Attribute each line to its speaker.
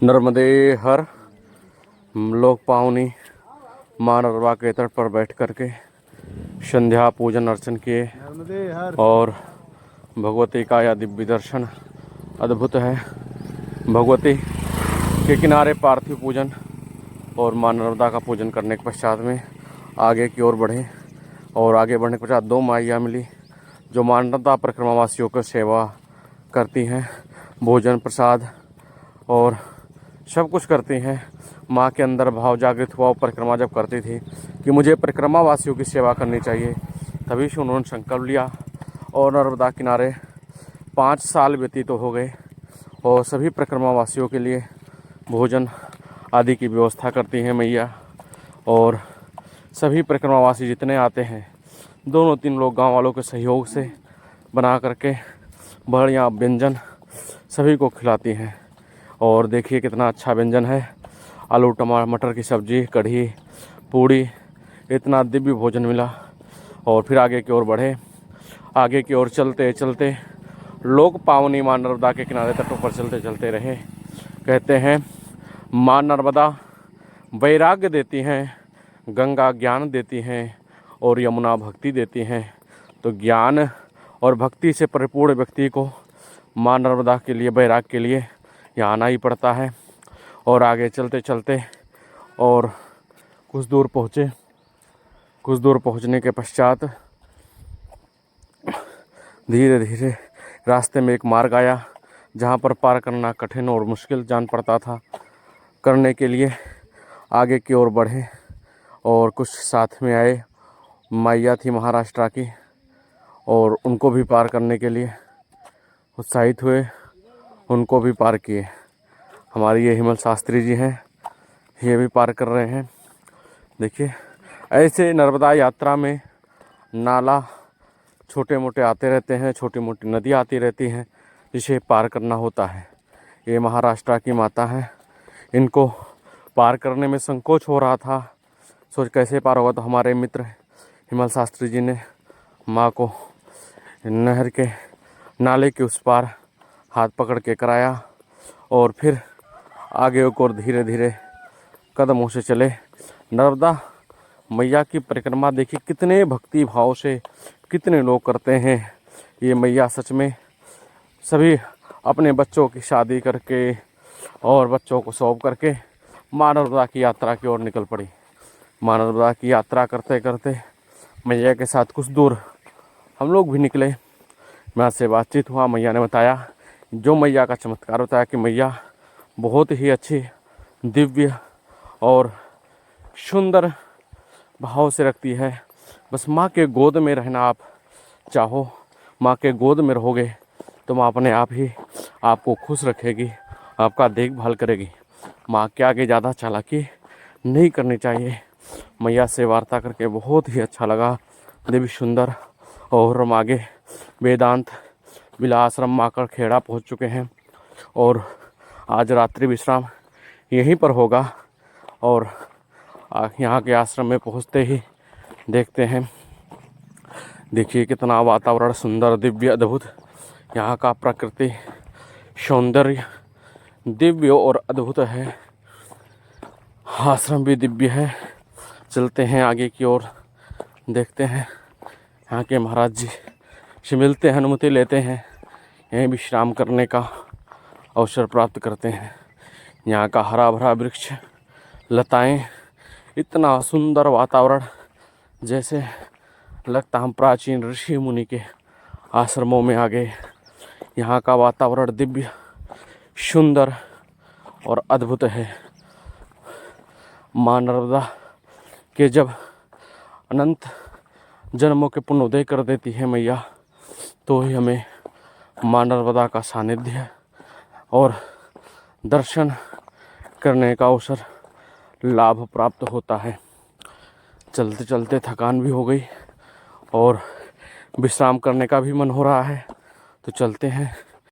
Speaker 1: नर्मदे हर हम लोग पावनी माँ नर्मदा के तट पर बैठ करके संध्या पूजन अर्चन किए और भगवती का यह दिव्य दर्शन अद्भुत है। भगवती के किनारे पार्थिव पूजन और माँ नर्मदा का पूजन करने के पश्चात में आगे की ओर बढ़े और आगे बढ़ने के पश्चात दो माइयाँ मिली जो माँ नर्मदा परिक्रमा वासियों की सेवा करती हैं, भोजन प्रसाद और सब कुछ करती हैं। माँ के अंदर भाव जागृत हुआ, परिक्रमा जब करती थी कि मुझे परिक्रमा वासियों की सेवा करनी चाहिए, तभी से उन्होंने संकल्प लिया और नर्मदा किनारे 5 साल व्यतीत हो गए और सभी परिक्रमा वासियों के लिए भोजन आदि की व्यवस्था करती हैं मैया। और सभी परिक्रमावासी जितने आते हैं 2-3 लोग गांव वालों के सहयोग से बना करके बढ़िया व्यंजन सभी को खिलाती हैं। और देखिए कितना अच्छा व्यंजन है, आलू टमाटर मटर की सब्जी, कढ़ी, पूड़ी, इतना दिव्य भोजन मिला। और फिर आगे की ओर बढ़े, आगे की ओर चलते चलते लोग पावनी माँ नर्मदा के किनारे तटों पर चलते चलते रहे। कहते हैं माँ नर्मदा वैराग्य देती हैं, गंगा ज्ञान देती हैं और यमुना भक्ति देती हैं। तो ज्ञान और भक्ति से परिपूर्ण व्यक्ति को माँ नर्मदा के लिए, वैराग्य के लिए यहाँ आना ही पड़ता है। और आगे चलते चलते और कुछ दूर पहुँचे। कुछ दूर पहुँचने के पश्चात धीरे धीरे रास्ते में एक मार्ग आया जहाँ पर पार करना कठिन और मुश्किल जान पड़ता था। करने के लिए आगे की ओर बढ़े और कुछ साथ में आए, माइया थी महाराष्ट्र की और उनको भी पार करने के लिए उत्साहित हुए, उनको भी पार किए। हमारी ये हिमल शास्त्री जी हैं, ये भी पार कर रहे हैं। देखिए ऐसे नर्मदा यात्रा में नाला छोटे मोटे आते रहते हैं, छोटी मोटी नदी आती रहती हैं जिसे पार करना होता है। ये महाराष्ट्र की माता हैं, इनको पार करने में संकोच हो रहा था, सोच कैसे पार होगा। तो हमारे मित्र हिमल शास्त्री जी ने माँ को नहर के नाले के उस पार हाथ पकड़ के कराया और फिर आगे और धीरे धीरे कदमों से चले। नर्मदा मैया की परिक्रमा देखिए कितने भक्ति भाव से कितने लोग करते हैं। ये मैया सच में सभी अपने बच्चों की शादी करके और बच्चों को सौंप करके माँ नर्मदा की यात्रा की ओर निकल पड़ी। माँ नर्मदा की यात्रा करते करते मैया के साथ कुछ दूर हम लोग भी निकले। मैं से बातचीत हुआ, मैया ने बताया जो मैया का चमत्कार होता है कि मैया बहुत ही अच्छी, दिव्य और सुंदर भाव से रखती है। बस माँ के गोद में रहना आप चाहो, माँ के गोद में रहोगे तो माँ अपने आप ही आपको खुश रखेगी, आपका देखभाल करेगी। माँ के आगे ज़्यादा चालाकी नहीं करनी चाहिए। मैया से वार्ता करके बहुत ही अच्छा लगा, दिव्य सुंदर। और हम आगे वेदांत विलाश्रम माकर खेड़ा पहुँच चुके हैं और आज रात्रि विश्राम यहीं पर होगा। और यहाँ के आश्रम में पहुँचते ही देखते हैं, देखिए कितना वातावरण सुंदर, दिव्य, अद्भुत। यहाँ का प्रकृति सौंदर्य दिव्य और अद्भुत है। आश्रम भी दिव्य है। चलते हैं आगे की ओर, देखते हैं यहाँ के महाराज जी से मिलते हैं, अनुमति लेते हैं, यहीं विश्राम करने का अवसर प्राप्त करते हैं। यहाँ का हरा भरा वृक्ष, लताएं, इतना सुंदर वातावरण जैसे लगता हम प्राचीन ऋषि मुनि के आश्रमों में आ गए। यहाँ का वातावरण दिव्य, सुंदर और अद्भुत है। माँ नर्मदा के जब अनंत जन्मों के पुण्योदय कर देती है मैया, तो ही हमें माँ नर्मदा का सानिध्य और दर्शन करने का अवसर लाभ प्राप्त होता है। चलते चलते थकान भी हो गई और विश्राम करने का भी मन हो रहा है, तो चलते हैं।